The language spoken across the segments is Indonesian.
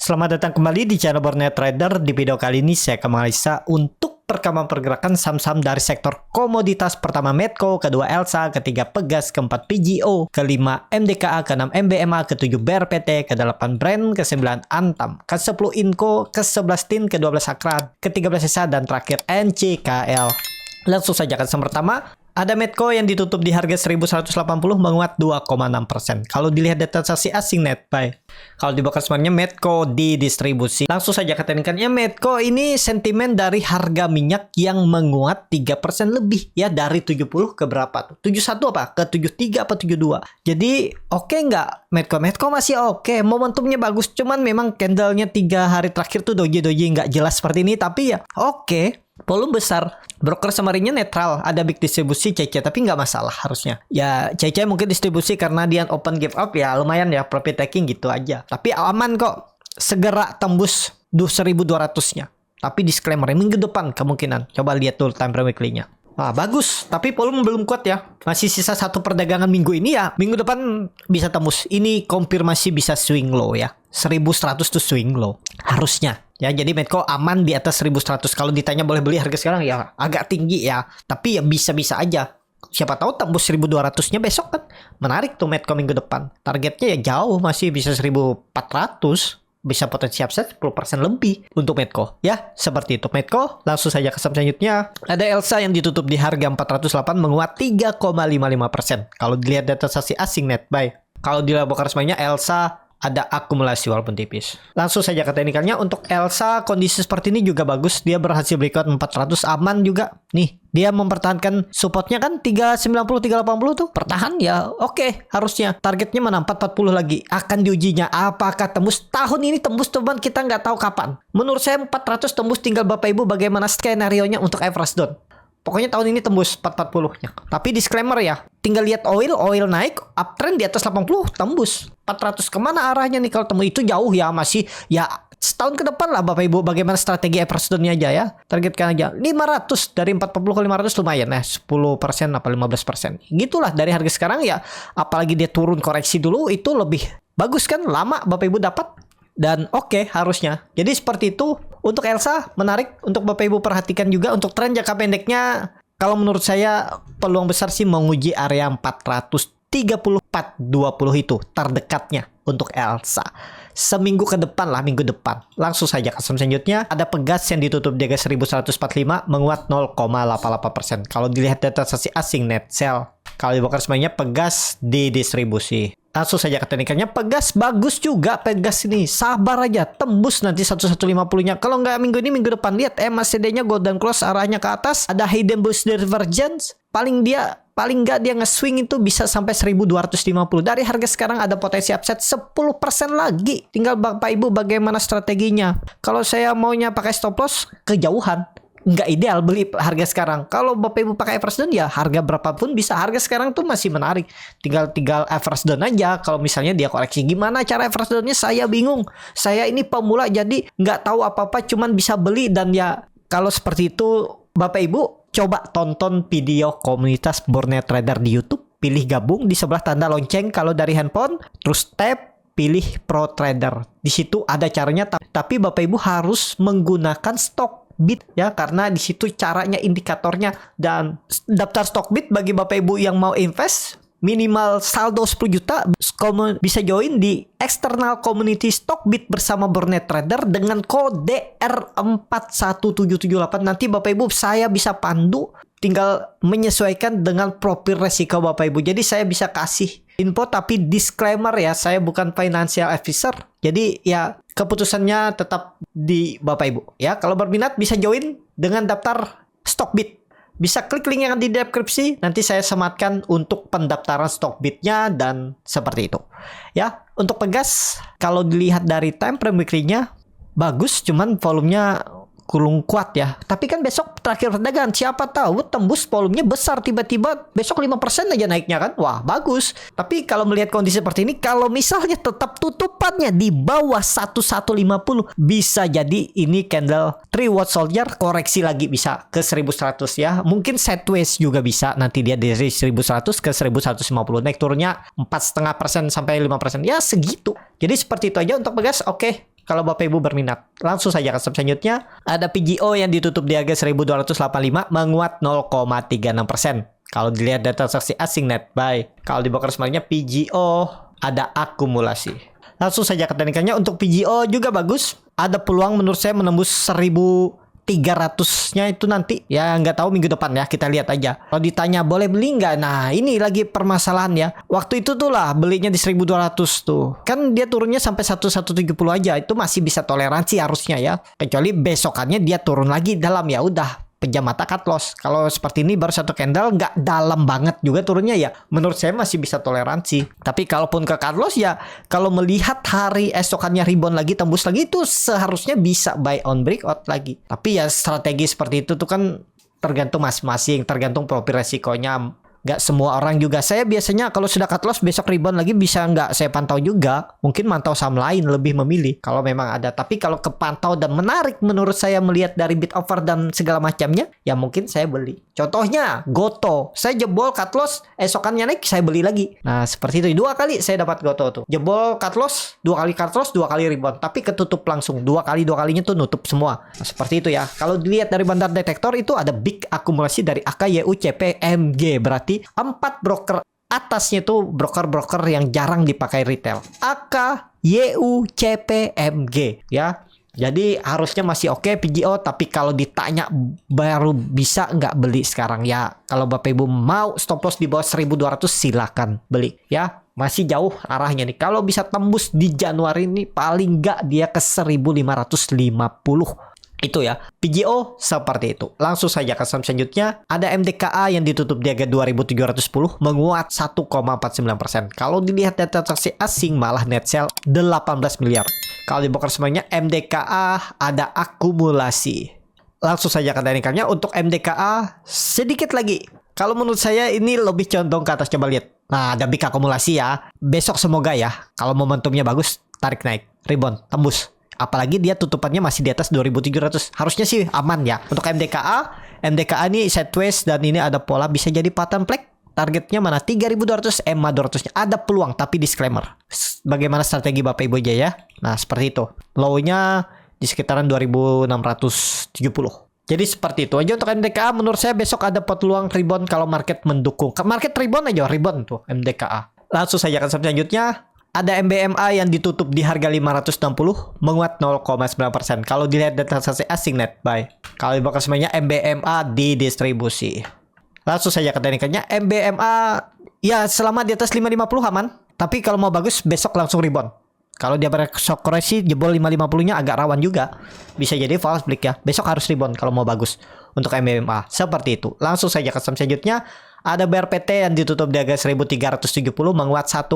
Selamat datang kembali di channel Borneo Trader. Di video kali ini saya akan menganalisa untuk perkembangan pergerakan saham-saham dari sektor komoditas. Pertama Medco, kedua Elsa, ketiga Pegas, keempat PGO, kelima MDKA, keenam MBMA, ketujuh BRPT, kedelapan Brand, kesembilan Antam, ke-10 Inco, ke-11 TIN, ke-12 Akrat, ke-13 SISA, dan terakhir NCKL. Langsung saja ke saham pertama. Ada Medco yang ditutup di harga 1180 menguat 2,6%. Kalau dilihat data transaksi asing net buy. Kalau dibakar semuanya Medco di distribusi. Langsung saja ke teknikannya. Medco ini sentimen dari harga minyak yang menguat 3% lebih ya, dari 70 ke berapa tuh? 71 apa? Ke 73 apa 72. Jadi oke nggak Medco? Medco masih oke. Momentumnya bagus. Cuman memang candlenya 3 hari terakhir tuh doji-doji nggak jelas seperti ini. Tapi ya oke. Volume besar, broker summary-nya netral, ada big distribusi CC, tapi nggak masalah harusnya. Ya CC mungkin distribusi karena dia open give up ya, lumayan ya, profit taking gitu aja. Tapi aman kok, segera tembus 1200-nya. Tapi disclaimer, minggu depan kemungkinan. Coba lihat dulu time frame weekly-nya. Wah, bagus, tapi volume belum kuat ya. Masih sisa satu perdagangan minggu ini ya. Minggu depan bisa tembus. Ini konfirmasi bisa swing low ya. 1100 tuh swing low. Harusnya. Ya, jadi Medco aman di atas 1100. Kalau ditanya boleh beli harga sekarang ya agak tinggi ya. Tapi ya bisa-bisa aja. Siapa tahu tembus 1200-nya besok kan. Menarik tuh Medco minggu depan. Targetnya ya jauh, masih bisa 1400. Bisa potensi upside 10% lebih untuk Medco. Ya, seperti itu Medco. Langsung saja ke saham selanjutnya. Ada Elsa yang ditutup di harga 408 menguat 3,55%. Kalau dilihat data transaksi asing net buy. Kalau dilihat bokar semuanya Elsa ada akumulasi walaupun tipis. Langsung saja ke teknikalnya. Untuk Elsa kondisi seperti ini juga bagus. Dia berhasil breakout 400 aman juga. Nih, dia mempertahankan supportnya kan 390 380 tuh. Pertahan ya oke, harusnya. Targetnya mana 440 lagi. Akan diujinya apakah tembus tahun ini, tembus teman, kita nggak tahu kapan. Menurut saya 400 tembus, tinggal Bapak Ibu bagaimana skenario-nya untuk average down. Pokoknya tahun ini tembus 440-nya. Tapi disclaimer ya, tinggal lihat oil naik, uptrend di atas 80, tembus. 400 kemana arahnya nih kalau tembus? Itu jauh ya, masih ya setahun ke depan lah Bapak Ibu. Bagaimana strategi average down-nya aja ya. Targetkan aja 500, dari 40 ke 500 lumayan ya, 10% apa 15%. Gitulah dari harga sekarang ya, apalagi dia turun koreksi dulu, itu lebih bagus kan, lama Bapak Ibu dapat. Dan oke, harusnya. Jadi seperti itu. Untuk Elsa menarik untuk Bapak Ibu perhatikan juga. Untuk tren jangka pendeknya, kalau menurut saya peluang besar sih menguji area 434.20 itu terdekatnya untuk Elsa. Seminggu ke depan lah, minggu depan. Langsung saja ke saham selanjutnya. Ada Pegas yang ditutup di harga 1145 menguat 0,88%. Kalau dilihat data transaksi asing net sell, kalau dibongkar semuanya Pegas di distribusi. Langsung saja ke teknikannya. Pegas bagus juga. Pegas ini sabar aja, tembus nanti 1150-nya. Kalau nggak minggu ini, minggu depan. Lihat MACD-nya golden cross, arahnya ke atas. Ada hidden bullish divergence. Paling nggak dia nge-swing itu bisa sampai 1250. Dari harga sekarang ada potensi upside 10% lagi. Tinggal Bapak Ibu bagaimana strateginya. Kalau saya maunya pakai stop loss, kejauhan. Nggak ideal beli harga sekarang. Kalau Bapak Ibu pakai average down ya harga berapapun bisa. Harga sekarang tuh masih menarik. Tinggal average down aja. Kalau misalnya dia koreksi, gimana cara average down-nya saya bingung. Saya ini pemula jadi nggak tahu apa-apa, cuman bisa beli. Dan ya kalau seperti itu Bapak Ibu coba tonton video komunitas Borneo Trader di YouTube. Pilih gabung di sebelah tanda lonceng kalau dari handphone. Terus tap pilih Pro Trader. Di situ ada caranya, tapi Bapak Ibu harus menggunakan stok bit ya, karena di situ caranya, indikatornya. Dan daftar stok bit bagi Bapak Ibu yang mau invest minimal saldo 10 juta bisa join di external community Stockbit bersama Borneo Trader dengan kode R41778. Nanti Bapak Ibu saya bisa pandu, tinggal menyesuaikan dengan profil resiko Bapak Ibu. Jadi saya bisa kasih info, tapi disclaimer ya, saya bukan financial advisor. Jadi ya keputusannya tetap di Bapak Ibu ya. Kalau berminat bisa join dengan daftar Stockbit. Bisa klik link yang di deskripsi, nanti saya sematkan untuk pendaftaran Stockbit-nya dan seperti itu. Ya, untuk Pegas kalau dilihat dari time frame weekly-nya bagus, cuman volumenya kurang kuat ya. Tapi kan besok terakhir perdagangan, siapa tahu tembus volumenya besar, tiba-tiba besok 5% aja naiknya kan. Wah, bagus. Tapi kalau melihat kondisi seperti ini, kalau misalnya tetap tutupannya di bawah 1150, bisa jadi ini candle 3 watt soldier koreksi lagi bisa ke 1100 ya. Mungkin sideways juga bisa, nanti dia dari 1100 ke 1150. Naik turunnya 4,5% sampai 5%. Ya segitu. Jadi seperti itu aja untuk Pegas. Oke. kalau Bapak Ibu berminat. Langsung saja ke selanjutnya. Ada PGO yang ditutup di harga 1285 menguat 0,36%. Kalau dilihat data transaksi asing net buy. Kalau di broker semuanya PGO ada akumulasi. Langsung saja ke teknikalnya. Untuk PGO juga bagus. Ada peluang menurut saya menembus 1300-nya itu nanti. Ya nggak tahu minggu depan ya. Kita lihat aja. Kalau ditanya boleh beli nggak? Nah ini lagi permasalahan ya. Waktu itu tuh lah belinya di 1200 tuh. Kan dia turunnya sampai 1170 aja. Itu masih bisa toleransi harusnya ya. Kecuali besokannya dia turun lagi dalam, ya udah. Pejam mata cut loss. Kalau seperti ini baru satu candle nggak dalam banget juga turunnya ya. Menurut saya masih bisa toleransi. Tapi kalaupun ke cut loss ya, kalau melihat hari esokannya rebound lagi, tembus lagi, itu seharusnya bisa buy on breakout lagi. Tapi ya strategi seperti itu tuh kan tergantung masing-masing, tergantung profil resikonya. Nggak semua orang juga. Saya biasanya kalau sudah cut loss besok rebound lagi bisa nggak saya pantau juga. Mungkin mantau saham lain lebih memilih kalau memang ada. Tapi kalau kepantau dan menarik menurut saya melihat dari bid offer dan segala macamnya, ya mungkin saya beli. Contohnya Goto. Saya jebol cut loss, esokannya naik saya beli lagi. Nah seperti itu. 2 kali saya dapat Goto tuh. Jebol cut loss, 2 kali cut loss, 2 kali rebound. Tapi ketutup langsung. 2 kalinya tuh nutup semua. Nah, seperti itu ya. Kalau dilihat dari bandar detektor itu ada big akumulasi dari AKYU CPMG. Berarti 4 broker atasnya tuh broker-broker yang jarang dipakai retail. AK, YU, CPMG ya. Jadi harusnya masih oke PGO, tapi kalau ditanya baru bisa nggak beli sekarang ya. Kalau Bapak Ibu mau stop loss di bawah 1200 silakan beli ya. Masih jauh arahnya nih. Kalau bisa tembus di Januari ini paling nggak dia ke 1550. Itu ya, PGO seperti itu. Langsung saja ke saham selanjutnya. Ada MDKA yang ditutup di harga 2710 menguat 1,49%. Kalau dilihat data transaksi asing malah net sell 18 miliar. Kalau di broker semuanya MDKA ada akumulasi. Langsung saja ke teknikalnya. Untuk MDKA sedikit lagi. Kalau menurut saya ini lebih condong ke atas, coba lihat. Nah, ada big akumulasi ya. Besok semoga ya, kalau momentumnya bagus, tarik naik, rebound, tembus. Apalagi dia tutupannya masih di atas 2700. Harusnya sih aman ya. Untuk MDKA ini sideways dan ini ada pola bisa jadi pattern flag. Targetnya mana? 3200, EMA 200-nya. Ada peluang tapi disclaimer. Bagaimana strategi Bapak Ibu aja ya? Nah, seperti itu. Low-nya di sekitaran 2670. Jadi seperti itu aja untuk MDKA. Menurut saya besok ada peluang rebound kalau market mendukung. Market rebound aja, rebound tuh MDKA. Langsung saja ke selanjutnya. Ada MBMA yang ditutup di harga 560 menguat 0,9%. Kalau dilihat data transaksi asing net buy. Kalau di broker semuanya MBMA didistribusi. Langsung saja ke teknikalnya. MBMA ya selama di atas 550 aman. Tapi kalau mau bagus besok langsung rebound. Kalau dia besok koreksi jebol 550-nya agak rawan juga. Bisa jadi false break ya. Besok harus rebound kalau mau bagus untuk MBMA. Seperti itu. Langsung saja ke saham selanjutnya. Ada BRPT yang ditutup di harga 1370 menguat 1,1%.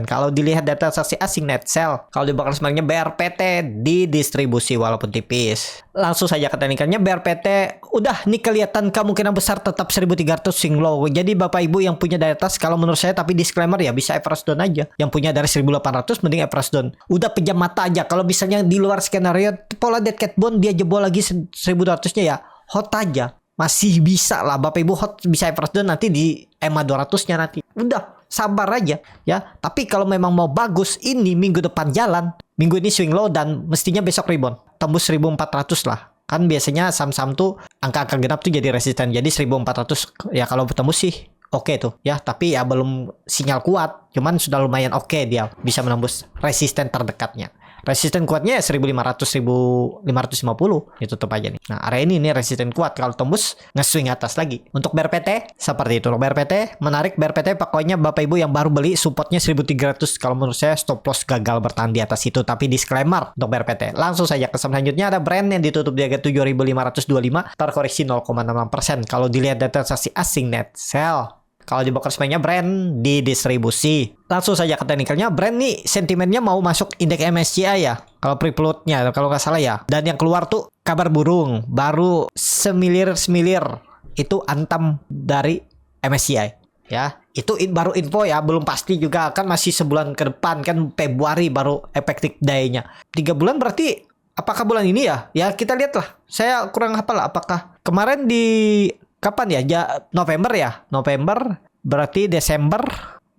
Kalau dilihat data transaksi asing net sell. Kalau di broker semuanya BRPT didistribusi walaupun tipis. Langsung saja ke teknikalnya. BRPT udah nih kelihatan kemungkinan besar tetap 1300 swing low. Jadi Bapak Ibu yang punya dari atas kalau menurut saya, tapi disclaimer ya, bisa average down aja. Yang punya dari 1800 mending average down. Udah pejam mata aja. Kalau misalnya di luar skenario pola dead cat bond dia jebol lagi 1200-nya ya hot aja. Masih bisa lah Bapak Ibu hot bisa average down nanti di EMA 200-nya nanti. Udah sabar aja ya. Tapi kalau memang mau bagus ini minggu depan jalan. Minggu ini swing low dan mestinya besok rebound. Tembus 1400 lah. Kan biasanya saham-saham tuh angka-angka genap tuh jadi resisten. Jadi 1400 ya kalau tembus sih oke tuh ya. Tapi ya belum sinyal kuat. Cuman sudah lumayan oke dia bisa menembus resisten terdekatnya. Resisten kuatnya 1500, 1550 itu tetap aja nih. Nah area ini resisten kuat. Kalau tembus nge-swing atas lagi. Untuk BRPT seperti itu. Untuk BRPT menarik. BRPT pokoknya Bapak Ibu yang baru beli supportnya 1300. Kalau menurut saya stop loss gagal bertahan di atas itu. Tapi disclaimer untuk BRPT. Langsung saja ke selanjutnya. Ada brand yang ditutup di harga 7525 terkoreksi 0,6%. Kalau dilihat data transaksi asing net sell. Kalau di broker semuanya brand didistribusi. Langsung saja ke teknikalnya. Brand nih sentimennya mau masuk indeks MSCI ya. Kalau pre-floatnya kalau nggak salah ya. Dan yang keluar tuh kabar burung. Baru semilir-semilir. Itu antam dari MSCI. Ya, itu baru info ya. Belum pasti juga. Kan masih sebulan ke depan. Kan Februari baru effective day-nya. 3 bulan berarti apakah bulan ini ya? Ya kita lihatlah. Saya kurang hafal apakah kemarin di... Kapan ya? November ya? November berarti Desember,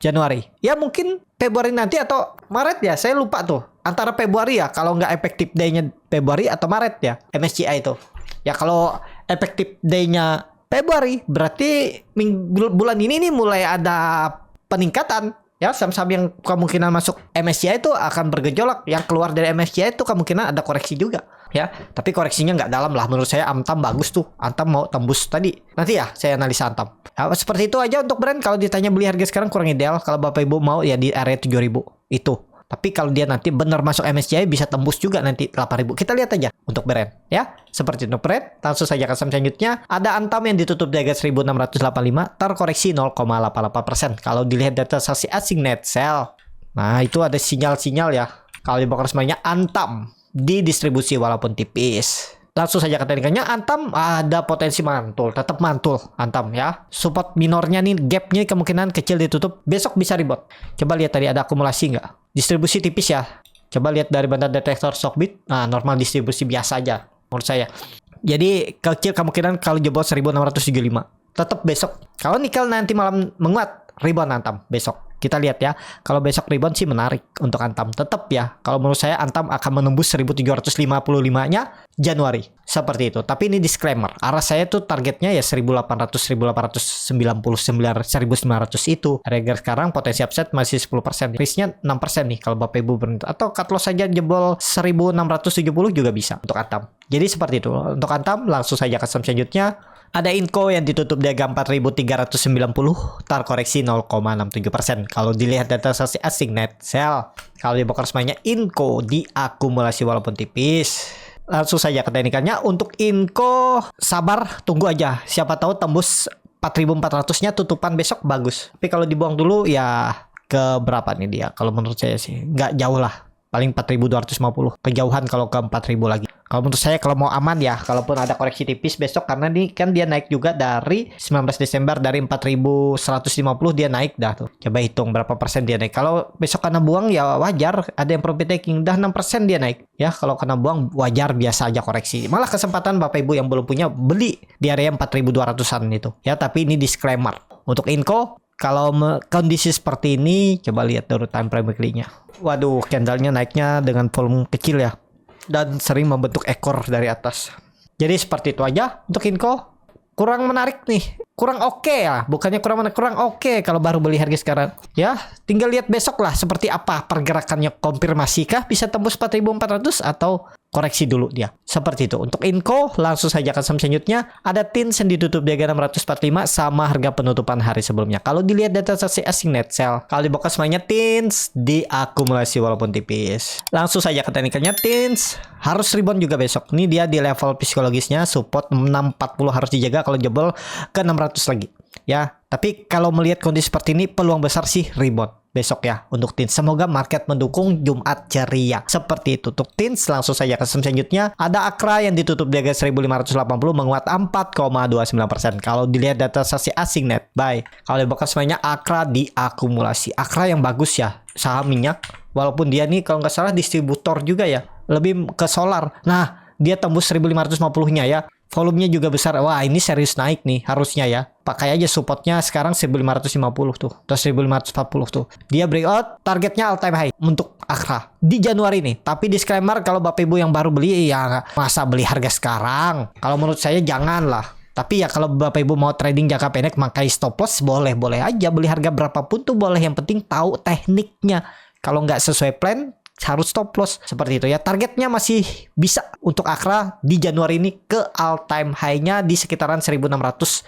Januari. Ya mungkin Februari nanti atau Maret ya, saya lupa tuh. Antara Februari ya, kalau nggak effective day-nya Februari atau Maret ya, MSCI itu. Ya kalau effective day-nya Februari, berarti bulan ini nih mulai ada peningkatan. Ya, saham-saham yang kemungkinan masuk MSCI itu akan bergejolak. Yang keluar dari MSCI itu kemungkinan ada koreksi juga. Ya, tapi koreksinya nggak dalam lah. Menurut saya Antam bagus tuh. Antam mau tembus tadi. Nanti ya saya analisa Antam. Ya, seperti itu aja untuk brand. Kalau ditanya beli harga sekarang kurang ideal. Kalau Bapak Ibu mau ya di area 7.000 itu. Tapi kalau dia nanti benar masuk MSCI bisa tembus juga nanti 8.000. Kita lihat aja untuk brand ya. Seperti untuk brand. Langsung saja ke saham selanjutnya. Ada Antam yang ditutup di harga 1.685 terkoreksi 0,88%. Kalau dilihat data transaksi asing net sell. Nah, itu ada sinyal-sinyal ya. Kalau di bokor semuanya Antam di distribusi walaupun tipis. Langsung saja ke teknikalnya, Antam ada potensi mantul, tetap mantul Antam ya. Support minornya nih, gapnya kemungkinan kecil ditutup, besok bisa rebound. Coba lihat tadi ada akumulasi nggak? Distribusi tipis ya. Coba lihat dari bandar detektor Shockbit, nah normal distribusi biasa aja menurut saya. Jadi kecil kemungkinan kalau jebol 1675. Tetap besok. Kalau nikel nanti malam menguat, rebound Antam besok. Kita lihat ya, kalau besok rebound sih menarik untuk Antam. Tetap ya, kalau menurut saya Antam akan menembus 1755-nya Januari. Seperti itu. Tapi ini disclaimer. Arah saya tuh targetnya ya 1800, 1899, 1900 itu. Harga sekarang potensi upside masih 10%. Risknya 6% nih kalau Bapak Ibu berhenti. Atau cut loss saja jebol 1670 juga bisa untuk Antam. Jadi seperti itu. Untuk Antam langsung saja ke saham selanjutnya. Ada Inco yang ditutup di harga 4.390, terkoreksi 0,67%. Kalau dilihat data transaksi asing net sell, kalau di bokor semuanya Inco diakumulasi walaupun tipis. Langsung saja ke teknikalnya. Untuk Inco sabar, tunggu aja. Siapa tahu tembus 4.400-nya tutupan besok bagus. Tapi kalau dibuang dulu ya ke berapa nih dia? Kalau menurut saya sih nggak jauh lah. Paling 4.250. Kejauhan kalau ke 4.000 lagi. Kalau menurut saya kalau mau aman ya, kalaupun ada koreksi tipis besok karena nih kan dia naik juga dari 19 Desember dari 4.150 dia naik dah tuh. Coba hitung berapa persen dia naik. Kalau besok kena buang ya wajar, ada yang profit taking dah 6% dia naik. Ya, kalau kena buang wajar biasa aja koreksi. Malah kesempatan Bapak Ibu yang belum punya beli di area 4.200-an itu. Ya, tapi ini disclaimer. Untuk Inco kalau kondisi seperti ini, coba lihat dulu time frame weekly-nya. Waduh, candlenya naiknya dengan volume kecil ya. Dan sering membentuk ekor dari atas. Jadi seperti itu aja untuk Inco. Kurang menarik nih. Kurang oke ya. Bukannya kurang menarik, kurang oke kalau baru beli harga sekarang. Ya, tinggal lihat besok lah seperti apa pergerakannya. Konfirmasikah bisa tembus 4.400 atau koreksi dulu dia. Seperti itu. Untuk Inco, langsung saja ke saham selanjutnya. Ada TINS yang ditutup di harga 645 sama harga penutupan hari sebelumnya. Kalau dilihat data transaksi asing net sell, kalau dibuka semuanya TINS diakumulasi walaupun tipis. Langsung saja ke teknikalnya, TINS harus rebound juga besok. Ini dia di level psikologisnya, support 640 harus dijaga kalau jebol ke 600 lagi. Ya, tapi kalau melihat kondisi seperti ini, peluang besar sih rebound besok ya untuk TINS. Semoga market mendukung Jumat ceria. Seperti itu untuk TINS. Langsung saja ke saham selanjutnya. Ada Akra yang ditutup di harga 1.580 menguat 4,29%. Kalau dilihat data transaksi asing net buy. Kalau dibuka semuanya Akra diakumulasi. Akra yang bagus ya, saham minyak. Walaupun dia nih kalau nggak salah distributor juga ya. Lebih ke solar. Nah, dia tembus 1.550-nya ya. Volumenya juga besar. Wah, ini serius naik nih harusnya ya. Pakai aja supportnya sekarang 1.550 tuh. Terus 1.540 tuh. Dia breakout, targetnya all time high untuk Akra di Januari nih. Tapi disclaimer kalau Bapak Ibu yang baru beli ya masa beli harga sekarang. Kalau menurut saya janganlah. Tapi ya kalau Bapak Ibu mau trading jangka pendek makai stop loss boleh aja. Beli harga berapapun tuh boleh. Yang penting tahu tekniknya. Kalau nggak sesuai plan harus stop loss seperti itu ya. Targetnya masih bisa untuk Akra di Januari ini ke all time high-nya di sekitaran 1670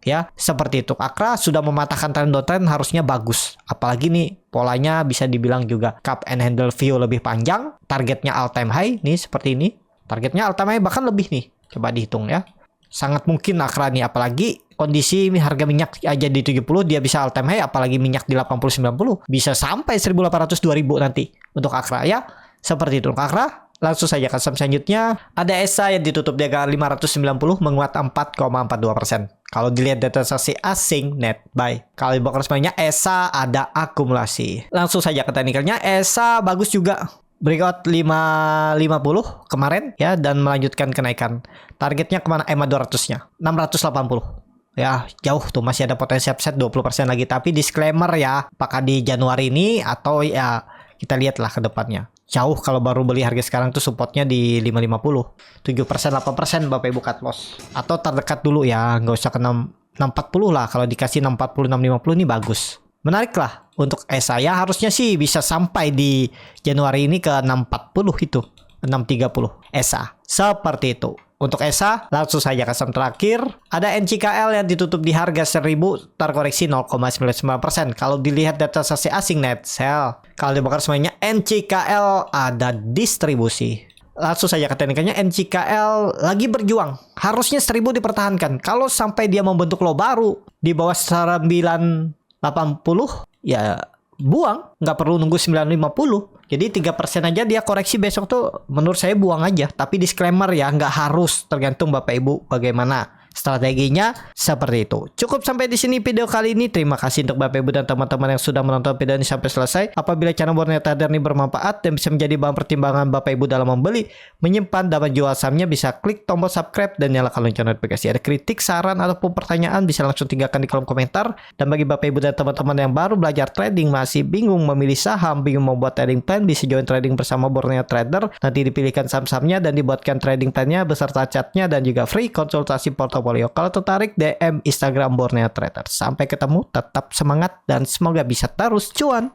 ya. Seperti itu. Akra sudah mematahkan trend downtrend harusnya bagus. Apalagi nih polanya bisa dibilang juga cup and handle view lebih panjang. Targetnya all time high nih seperti ini. Targetnya all time high bahkan lebih nih. Coba dihitung ya. Sangat mungkin Akra nih, apalagi kondisi harga minyak aja di 70 dia bisa all time high, apalagi minyak di 80-90 bisa sampai 1.800-2.000 nanti untuk Akra ya. Seperti itu untuk Akra. Langsung saja ke saham selanjutnya. Ada ESA yang ditutup di harga 590 menguat 4,42%. Kalau dilihat data transaksi asing net buy. Kalau di bokor semuanya ESA ada akumulasi. Langsung saja ke teknikalnya. ESA bagus juga. Breakout 550 kemarin ya dan melanjutkan kenaikan. Targetnya kemana? EMA 200-nya 680 ya jauh tuh, masih ada potensi upside 20% lagi. Tapi disclaimer ya, apakah di Januari ini atau ya kita lihatlah ke depannya. Jauh kalau baru beli harga sekarang tuh supportnya di 550, 7%, 8% Bapak Ibu cut loss. Atau terdekat dulu ya, nggak usah ke 640 lah. Kalau dikasih 640, 650 ini bagus. Menarik lah. Untuk saya harusnya sih bisa sampai di Januari ini ke 640 itu. 630 ESA. Seperti itu. Untuk ESA, langsung saja ke saham terakhir. Ada NCKL yang ditutup di harga 1000, terkoreksi 0,99%. Kalau dilihat data transaksi asing net sell, kalau dibongkar semuanya NCKL ada distribusi. Langsung saja ke teknikanya, NCKL lagi berjuang. Harusnya 1000 dipertahankan. Kalau sampai dia membentuk low baru di bawah 980, ya buang. Nggak perlu nunggu 950. Jadi 3% aja dia koreksi besok tuh menurut saya buang aja. Tapi disclaimer ya, nggak harus, tergantung Bapak Ibu bagaimana strateginya. Seperti itu. Cukup sampai di sini video kali ini. Terima kasih untuk Bapak Ibu dan teman-teman yang sudah menonton video ini sampai selesai. Apabila channel Borneo Trader ini bermanfaat dan bisa menjadi bahan pertimbangan Bapak Ibu dalam membeli, menyimpan, dan menjual sahamnya, bisa klik tombol subscribe dan nyalakan lonceng notifikasi. Ada kritik, saran, ataupun pertanyaan bisa langsung tinggalkan di kolom komentar. Dan bagi Bapak Ibu dan teman-teman yang baru belajar trading, masih bingung memilih saham, bingung membuat trading plan, bisa join trading bersama Borneo Trader. Nanti dipilihkan saham-sahamnya dan dibuatkan trading plannya beserta chartnya dan juga free konsultasi portofolio. Kalau tertarik, DM Instagram Borneo Trader. Sampai ketemu, tetap semangat dan semoga bisa terus cuan.